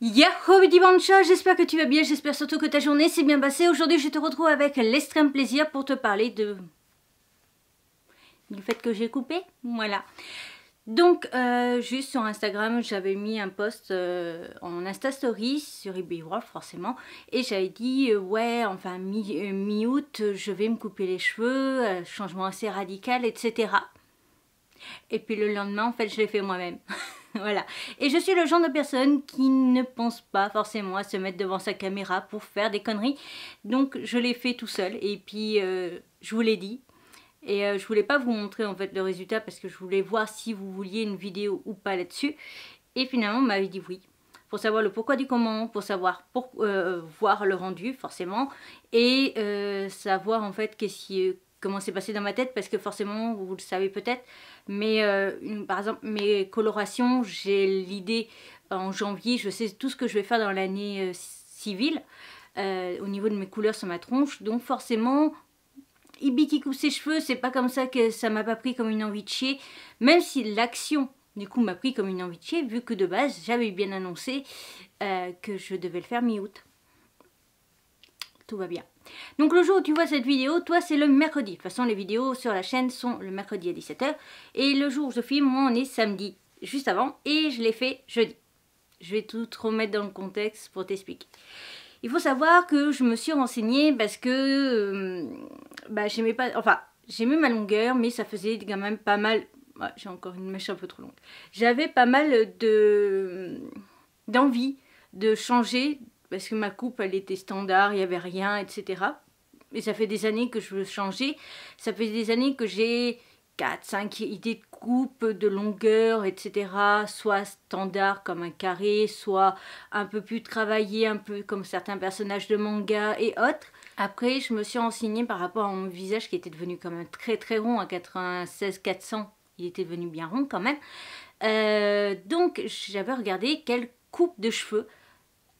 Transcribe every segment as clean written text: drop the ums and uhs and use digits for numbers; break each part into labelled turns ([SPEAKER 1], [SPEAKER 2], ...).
[SPEAKER 1] Yahoo Dimanche, j'espère que tu vas bien, j'espère surtout que ta journée s'est bien passée. Aujourd'hui je te retrouve avec l'extrême plaisir pour te parler du fait que j'ai coupé, voilà. Donc juste sur Instagram j'avais mis un post en Insta Story sur eBay World forcément. Et j'avais dit ouais enfin mi-août je vais me couper les cheveux, changement assez radical etc. Et puis le lendemain en fait je l'ai fait moi-même. Voilà. Et je suis le genre de personne qui ne pense pas forcément à se mettre devant sa caméra pour faire des conneries. Donc je l'ai fait tout seul. Et puis je vous l'ai dit. Et je voulais pas vous montrer en fait le résultat parce que je voulais voir si vous vouliez une vidéo ou pas là-dessus. Et finalement on m'avait dit oui. Pour savoir le pourquoi du comment, pour savoir voir le rendu forcément. Et savoir en fait comment c'est passé dans ma tête, parce que forcément vous le savez peut-être, mais par exemple mes colorations, j'ai l'idée en janvier, je sais tout ce que je vais faire dans l'année civile au niveau de mes couleurs sur ma tronche, donc forcément Ibi qui coupe ses cheveux, c'est pas comme ça que ça m'a pas pris comme une envie de chier, même si l'action du coup m'a pris comme une envie de chier, vu que de base j'avais bien annoncé que je devais le faire mi-août. Tout va bien. Donc le jour où tu vois cette vidéo, toi c'est le mercredi. De toute façon les vidéos sur la chaîne sont le mercredi à 17 h. Et le jour où je filme, moi on est samedi, juste avant. Et je l'ai fait jeudi. Je vais tout te remettre dans le contexte pour t'expliquer. Il faut savoir que je me suis renseignée parce que j'aimais pas... Enfin, j'aimais ma longueur, mais ça faisait quand même pas mal... Ouais, j'ai encore une mèche un peu trop longue. J'avais pas mal d'envie de changer... Parce que ma coupe, elle était standard, il n'y avait rien, etc. Et ça fait des années que je veux changer. Ça fait des années que j'ai 4-5 idées de coupe, de longueur, etc. Soit standard comme un carré, soit un peu plus travaillé, un peu comme certains personnages de manga et autres. Après, je me suis renseignée par rapport à mon visage qui était devenu quand même très très rond à 96-400. Il était devenu bien rond quand même. Donc, j'avais regardé quelle coupe de cheveux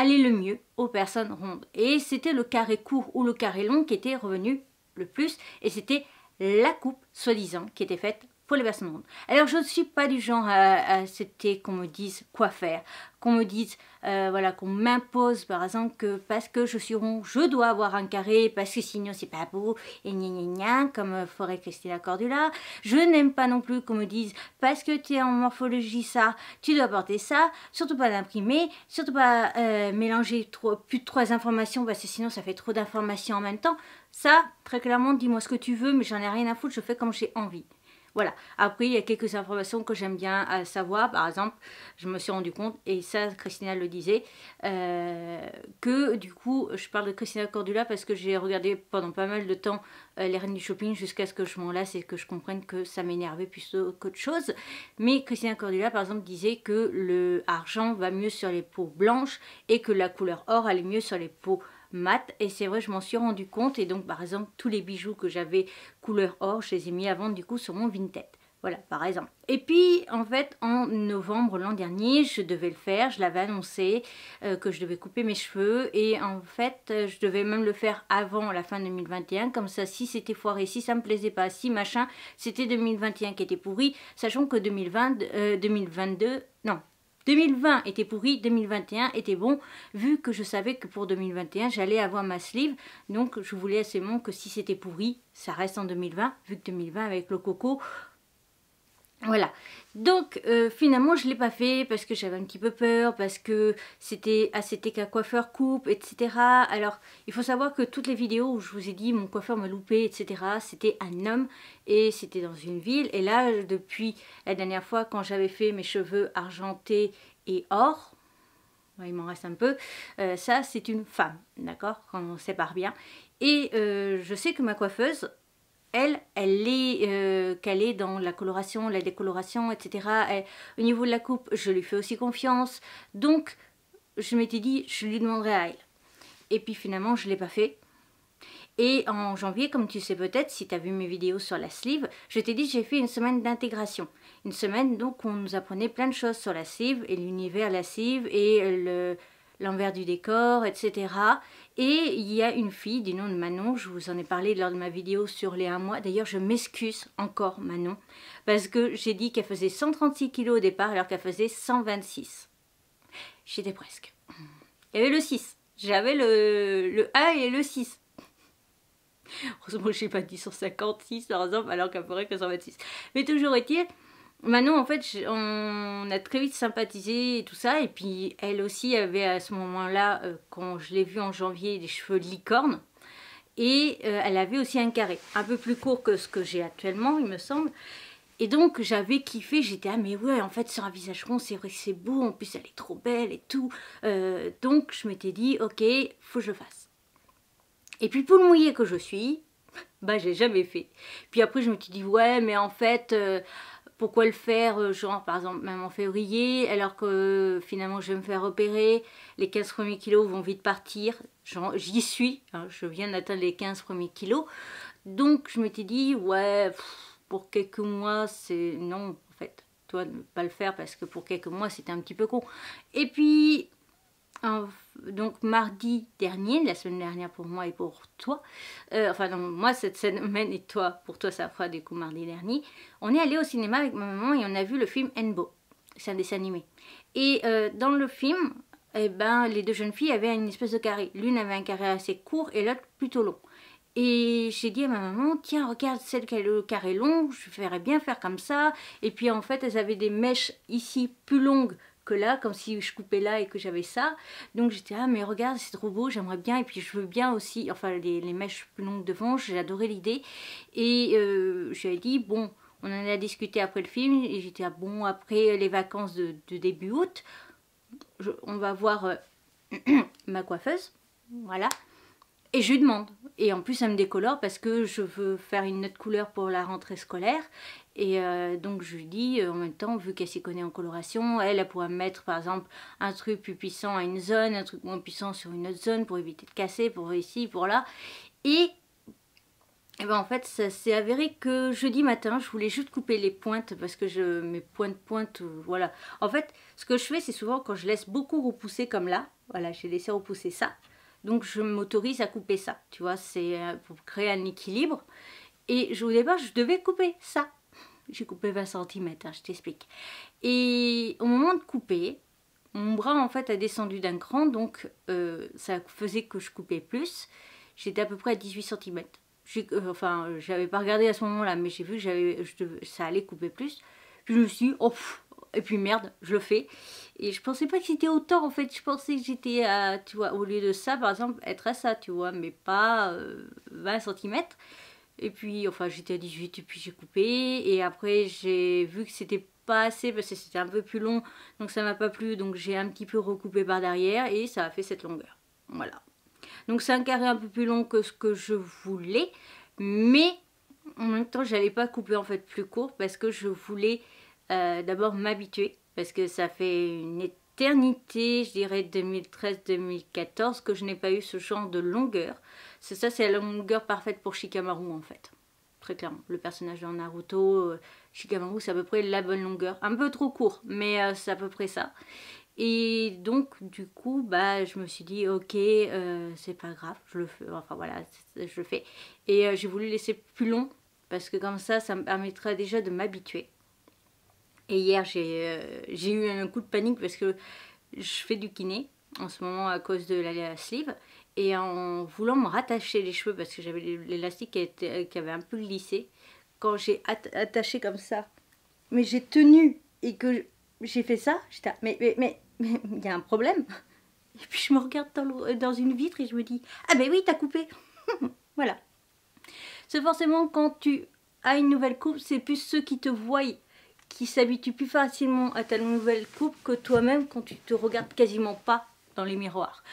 [SPEAKER 1] allait le mieux aux personnes rondes. Et c'était le carré court ou le carré long qui était revenu le plus. Et c'était la coupe, soi-disant, qui était faite pour les personnes rondes. Alors je ne suis pas du genre à accepter qu'on me dise quoi faire. Qu'on me dise, voilà, qu'on m'impose par exemple que parce que je suis rond, je dois avoir un carré, parce que sinon c'est pas beau, et gna gna gna, comme ferait Christina Cordula. Je n'aime pas non plus qu'on me dise, parce que tu es en morphologie ça, tu dois porter ça, surtout pas d'imprimer, surtout pas mélanger plus de 3 informations, parce que sinon ça fait trop d'informations en même temps. Ça, très clairement, dis-moi ce que tu veux, mais j'en ai rien à foutre, je fais comme j'ai envie. Voilà. Après, il y a quelques informations que j'aime bien savoir. Par exemple, je me suis rendu compte, et ça, Christina le disait, que du coup, je parle de Christina Cordula parce que j'ai regardé pendant pas mal de temps les Reines du Shopping jusqu'à ce que je m'en lasse et que je comprenne que ça m'énervait plus qu'autre chose. Mais Christina Cordula, par exemple, disait que le argent va mieux sur les peaux blanches et que la couleur or allait mieux sur les peaux mat. Et c'est vrai, je m'en suis rendu compte. Et donc par exemple tous les bijoux que j'avais couleur or, je les ai mis à vendre du coup sur mon Vinted. Voilà, par exemple. Et puis, en fait, en novembre l'an dernier, je devais le faire. Je l'avais annoncé que je devais couper mes cheveux. Et en fait, je devais même le faire avant la fin 2021. Comme ça, si c'était foiré, si ça me plaisait pas, si machin, c'était 2021 qui était pourri. Sachant que 2022, non. 2020 était pourri, 2021 était bon, vu que je savais que pour 2021, j'allais avoir ma sleeve. Donc, je voulais absolument que si c'était pourri, ça reste en 2020, vu que 2020 avec le coco... Voilà, donc finalement je ne l'ai pas fait parce que j'avais un petit peu peur, parce que c'était qu'un coiffeur coupe, etc. Alors il faut savoir que toutes les vidéos où je vous ai dit mon coiffeur m'a loupé, etc. c'était un homme et c'était dans une ville. Et là depuis la dernière fois quand j'avais fait mes cheveux argentés et or, il m'en reste un peu, ça c'est une femme, d'accord, quand on sépare bien. Et je sais que ma coiffeuse, elle est calée dans la coloration, la décoloration, etc. Au niveau de la coupe, je lui fais aussi confiance. Donc, je m'étais dit, je lui demanderai à elle. Et puis finalement, je ne l'ai pas fait. Et en janvier, comme tu sais peut-être, si tu as vu mes vidéos sur la sleeve, je t'ai dit que j'ai fait une semaine d'intégration. Une semaine, donc, on nous apprenait plein de choses sur la sleeve et l'univers la sleeve et l'envers du décor, etc. Et il y a une fille du nom de Manon, je vous en ai parlé lors de ma vidéo sur les 1 mois. D'ailleurs, je m'excuse encore Manon, parce que j'ai dit qu'elle faisait 136 kg au départ alors qu'elle faisait 126. J'étais presque. Il y avait le 6. J'avais le 1 et le 6. Heureusement, je n'ai pas dit 156 par exemple, alors qu'elle ferait que 126. Mais toujours est-il, Manon, en fait, on a très vite sympathisé et tout ça. Et puis, elle aussi avait à ce moment-là, quand je l'ai vue en janvier, des cheveux de licorne. Et elle avait aussi un carré, un peu plus court que ce que j'ai actuellement, il me semble. Et donc, j'avais kiffé, j'étais, ah mais ouais, en fait, sur un visage rond, c'est vrai que c'est beau, en plus, elle est trop belle et tout. Donc, je m'étais dit, ok, faut que je le fasse. Et puis, poule mouillée que je suis, bah, j'ai jamais fait. Puis après, je me suis dit, ouais, mais en fait, pourquoi le faire, genre, par exemple, même en février, alors que finalement, je vais me faire opérer, les 15 premiers kilos vont vite partir. J'y suis, hein, je viens d'atteindre les 15 premiers kilos. Donc, je m'étais dit, ouais, pour quelques mois, c'est non, en fait. Toi, ne pas le faire parce que pour quelques mois, c'était un petit peu con. Et puis, donc mardi dernier, la semaine dernière pour moi et pour toi, enfin non, moi cette semaine et toi, pour toi ça fera du coup mardi dernier, on est allé au cinéma avec ma maman et on a vu le film Enbo. C'est un dessin animé. Et dans le film, eh ben, les deux jeunes filles avaient une espèce de carré. L'une avait un carré assez court et l'autre plutôt long. Et j'ai dit à ma maman, tiens, regarde celle qui a le carré long, je ferais bien faire comme ça. Et puis en fait, elles avaient des mèches ici plus longues que là, comme si je coupais là et que j'avais ça. Donc j'étais, ah mais regarde, c'est trop beau, j'aimerais bien. Et puis je veux bien aussi, enfin les mèches plus longues devant, j'ai adoré l'idée. Et j'avais dit, bon, on en a discuté après le film. Et j'étais, ah bon, après les vacances de début août, on va voir ma coiffeuse. Voilà. Et je lui demande. Et en plus, elle me décolore parce que je veux faire une autre couleur pour la rentrée scolaire. Et donc, je lui dis, en même temps, vu qu'elle s'y connaît en coloration, elle pourra mettre, par exemple, un truc plus puissant à une zone, un truc moins puissant sur une autre zone pour éviter de casser, pour ici, pour là. Et ben en fait, ça s'est avéré que jeudi matin, je voulais juste couper les pointes parce que mes pointes, voilà. En fait, ce que je fais, c'est souvent quand je laisse beaucoup repousser comme là. Voilà, j'ai laissé repousser ça. Donc je m'autorise à couper ça, tu vois, c'est pour créer un équilibre. Et au départ, je devais couper ça. J'ai coupé 20 cm, hein, je t'explique. Et au moment de couper, mon bras en fait a descendu d'un cran, donc ça faisait que je coupais plus. J'étais à peu près à 18 cm. Enfin, j'avais pas regardé à ce moment-là, mais j'ai vu que ça allait couper plus. Puis je me suis dit, oh, et puis merde, je le fais. Et je pensais pas que c'était autant en fait. Je pensais que j'étais à, tu vois, au lieu de ça, par exemple, être à ça, tu vois, mais pas 20 cm. Et puis, enfin, j'étais à 18 et puis j'ai coupé. Et après, j'ai vu que c'était pas assez parce que c'était un peu plus long. Donc ça m'a pas plu. Donc j'ai un petit peu recoupé par derrière et ça a fait cette longueur. Voilà. Donc c'est un carré un peu plus long que ce que je voulais. Mais en même temps, j'allais pas couper en fait plus court parce que je voulais d'abord m'habituer. Parce que ça fait une éternité, je dirais 2013-2014, que je n'ai pas eu ce genre de longueur. Ça, c'est la longueur parfaite pour Shikamaru en fait. Très clairement. Le personnage de Naruto, Shikamaru, c'est à peu près la bonne longueur. Un peu trop court, mais c'est à peu près ça. Et donc, du coup, bah, je me suis dit, ok, c'est pas grave, je le fais. Enfin voilà, je le fais. Et j'ai voulu laisser plus long, parce que comme ça me permettra déjà de m'habituer. Et hier, j'ai eu un coup de panique parce que je fais du kiné en ce moment à cause de la sleeve. Et en voulant me rattacher les cheveux, parce que j'avais l'élastique qui avait un peu glissé, quand j'ai attaché comme ça, mais j'ai tenu et que j'ai fait ça, j'étais mais il y a un problème. Et puis je me regarde dans une vitre et je me dis, ah ben oui, t'as coupé. Voilà. C'est forcément quand tu as une nouvelle coupe, c'est plus ceux qui te voient qui s'habituent plus facilement à ta nouvelle coupe que toi-même quand tu te regardes quasiment pas dans les miroirs.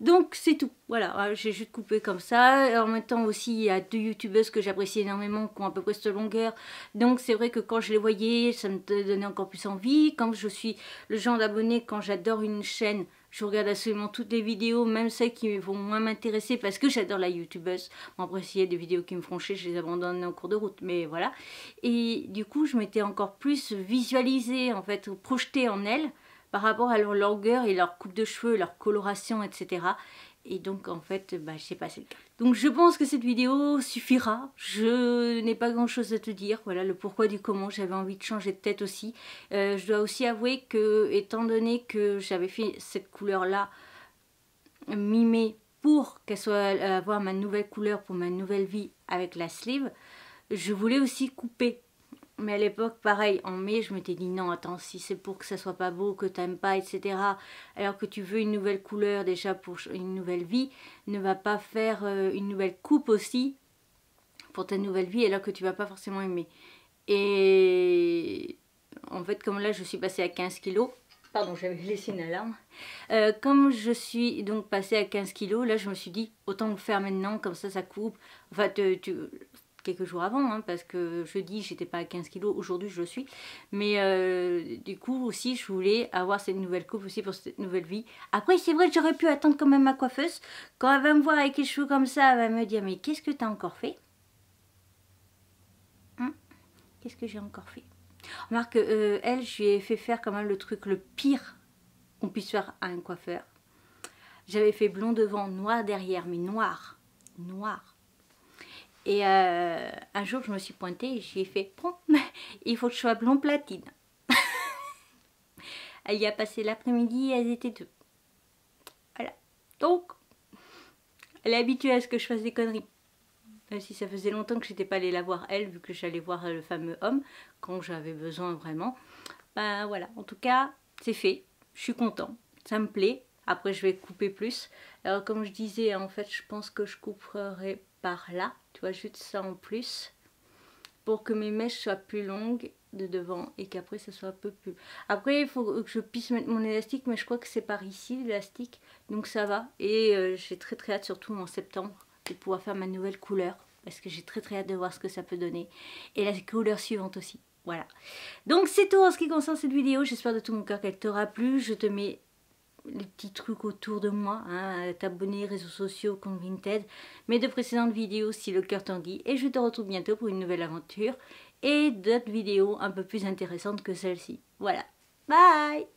[SPEAKER 1] Donc c'est tout, voilà, j'ai juste coupé comme ça. Et en même temps aussi, il y a 2 youtubeuses que j'apprécie énormément qui ont à peu près cette longueur. Donc c'est vrai que quand je les voyais, ça me donnait encore plus envie. Comme je suis le genre d'abonné, quand j'adore une chaîne, je regarde absolument toutes les vidéos, même celles qui vont moins m'intéresser parce que j'adore la youtubeuse. Bon, après, s'il y a des vidéos qui me font chier, je les abandonne en cours de route, mais voilà. Et du coup, je m'étais encore plus visualisée, en fait, projetée en elle par rapport à leur longueur et leur coupe de cheveux, leur coloration, etc. Et donc en fait, bah, c'est passé le cas. Donc je pense que cette vidéo suffira. Je n'ai pas grand chose à te dire. Voilà le pourquoi du comment. J'avais envie de changer de tête aussi. Je dois aussi avouer que, étant donné que j'avais fait cette couleur-là, mi-mai, pour qu'elle soit avoir ma nouvelle couleur pour ma nouvelle vie avec la sleeve, je voulais aussi couper. Mais à l'époque, pareil, en mai, je m'étais dit non, attends, si c'est pour que ça soit pas beau, que t'aimes pas, etc. Alors que tu veux une nouvelle couleur déjà pour une nouvelle vie, ne va pas faire une nouvelle coupe aussi pour ta nouvelle vie alors que tu vas pas forcément aimer. Et en fait, comme là, je suis passée à 15 kilos. Pardon, j'avais laissé une alarme. Comme je suis donc passée à 15 kilos, là, je me suis dit, autant le faire maintenant, comme ça coupe. Enfin, quelques jours avant, hein, parce que jeudi j'étais pas à 15 kilos, aujourd'hui je le suis, mais du coup aussi je voulais avoir cette nouvelle coupe aussi pour cette nouvelle vie. Après c'est vrai que j'aurais pu attendre quand même ma coiffeuse, quand elle va me voir avec les cheveux comme ça, elle va me dire mais qu'est-ce que tu as encore fait, hein? Qu'est-ce que j'ai encore fait? Remarque, elle, je lui ai fait faire quand même le truc le pire qu'on puisse faire à un coiffeur. J'avais fait blond devant, noir derrière, mais noir, noir. Et un jour, je me suis pointée et j'ai fait « Bon, il faut que je sois blond platine. » Elle y a passé l'après-midi, elles étaient deux. Voilà. Donc, elle est habituée à ce que je fasse des conneries. Même si ça faisait longtemps que je n'étais pas allée la voir elle, vu que j'allais voir le fameux homme, quand j'avais besoin vraiment. Ben voilà, en tout cas, c'est fait. Je suis contente, ça me plaît. Après, je vais couper plus. Alors, comme je disais, en fait, je pense que je couperai par là. Tu vois, juste ça en plus. Pour que mes mèches soient plus longues de devant et qu'après, ça soit un peu plus... Après, il faut que je puisse mettre mon élastique, mais je crois que c'est par ici, l'élastique. Donc, ça va. Et j'ai très très hâte, surtout en septembre, de pouvoir faire ma nouvelle couleur. Parce que j'ai très très hâte de voir ce que ça peut donner. Et la couleur suivante aussi. Voilà. Donc c'est tout en ce qui concerne cette vidéo. J'espère de tout mon cœur qu'elle t'aura plu. Je te mets les petits trucs autour de moi. Hein, t'abonner, réseaux sociaux, compte Vinted. Mes deux précédentes vidéos si le cœur t'en dit. Et je te retrouve bientôt pour une nouvelle aventure. Et d'autres vidéos un peu plus intéressantes que celle-ci. Voilà. Bye!